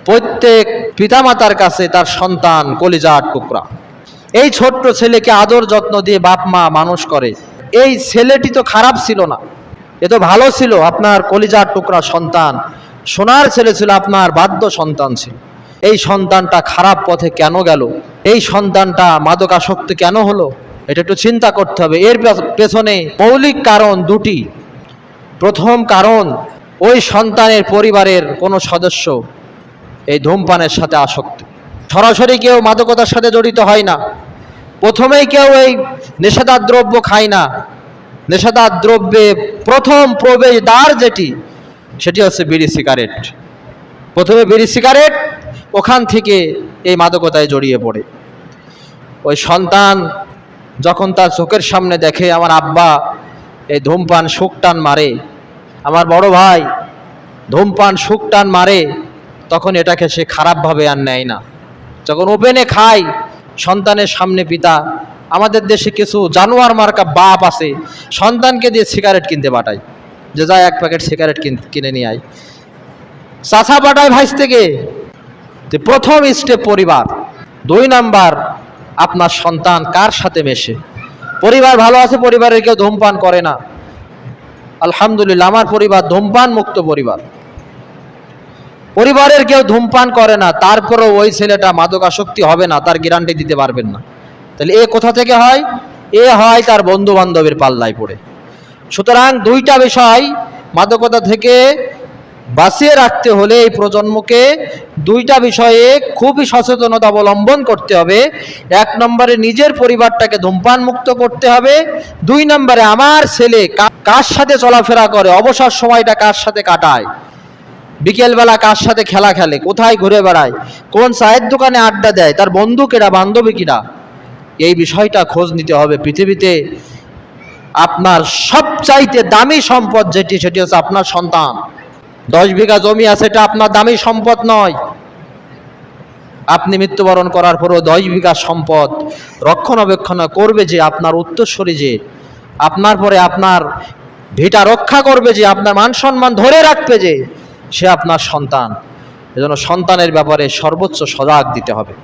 প্রত্যেক পিতামাতার কাছে তার সন্তান কলিজার টুকরা। এই ছোট্ট ছেলেকে আদর যত্ন দিয়ে বাপ মা মানুষ করে। এই ছেলেটি তো খারাপ ছিল না, এ তো ভালো ছিল, আপনার কলিজার টুকরা সন্তান, সোনার ছেলে ছিল, আপনার বাধ্য সন্তান ছিল। এই সন্তানটা খারাপ পথে কেন গেল? এই সন্তানটা মাদকাসক্ত কেন হলো? এটা একটু চিন্তা করতে হবে। এর পেছনে মৌলিক কারণ দুটি। প্রথম কারণ, ওই সন্তানের পরিবারের কোনো সদস্য এই ধূমপানের সাথে আসক্ত। সরাসরি কেউ মাদকতার সাথে জড়িত হয় না, প্রথমেই কেউ এই নেশাদার দ্রব্য খায় না। নেশাদার দ্রব্যে প্রথম প্রবেশদ্বার সেটি হচ্ছে বিড়ি সিগারেট। প্রথমে বিড়ি সিগারেট, ওখান থেকে এই মাদকতায় জড়িয়ে পড়ে। ওই সন্তান যখন তার চোখের সামনে দেখে আমার আব্বা এই ধূমপান শুকটান মারে, আমার বড় ভাই ধূমপান শুকটান মারে, তখন এটাকে সে খারাপভাবে আর নেয় না। যখন ওপেনে খায় সন্তানের সামনে, পিতা, আমাদের দেশে কিছু জানোয়ার মার্কা বাপ আছে, সন্তানকে দিয়ে সিগারেট কিনতে পাঠায়, যে যায় এক প্যাকেট সিগারেট কিনে নিয়ে আয়। চাচা পাঠায় ভাইস থেকে। প্রথম স্টেপ পরিবার। 2 নাম্বার, আপনার সন্তান কার সাথে মেশে। পরিবার ভালো আছে, পরিবারের কেউ ধূমপান করে না, আলহামদুলিল্লাহ, আমার পরিবার ধূমপান মুক্ত পরিবার। পরিবারের কেউ ধূমপান করে না, তারপরেও ওই ছেলেটা মাদকাসক্তি হবে না, তার গ্যারান্টি দিতে পারবেন না। তাহলে এ কোথা থেকে হয়? এ হয় তার বন্ধু বান্ধবের পাল্লায় পড়ে। সুতরাং 2টা বিষয় মাদকতা থেকে বাঁচিয়ে রাখতে হলে এই প্রজন্মকে 2টা বিষয়ে খুবই সচেতনতা অবলম্বন করতে হবে। 1 নম্বরে নিজের পরিবারটাকে ধূমপান মুক্ত করতে হবে। 2 নম্বরে আমার ছেলে কার সাথে চলাফেরা করে, অবসর সময়টা কার সাথে কাটায়, বিকেলবেলা কার সাথে খেলা খেলে, কোথায় ঘুরে বেড়ায়, কোন চায়ের দোকানে আড্ডা দেয়, তার বন্ধু কিরা, বান্ধবী কিরা, এই বিষয়টা খোঁজ নিতে হবে। পৃথিবীতে আপনার সবচাইতে দামি সম্পদ সেটি হচ্ছে আপনার সন্তান। 10 বিঘা জমি আছে, এটা আপনার দামি সম্পদ নয়। আপনি মৃত্যুবরণ করার পরও 10 বিঘা সম্পদ রক্ষণাবেক্ষণ করবে যে আপনার উত্তরসূরি, যে আপনার পরে আপনার ভিটা রক্ষা করবে, যে আপনার মান সম্মান ধরে রাখবে, যে সে আপনার সন্তান। এজন্য সন্তানের ব্যাপারে সর্বোচ্চ সজাগ দিতে হবে।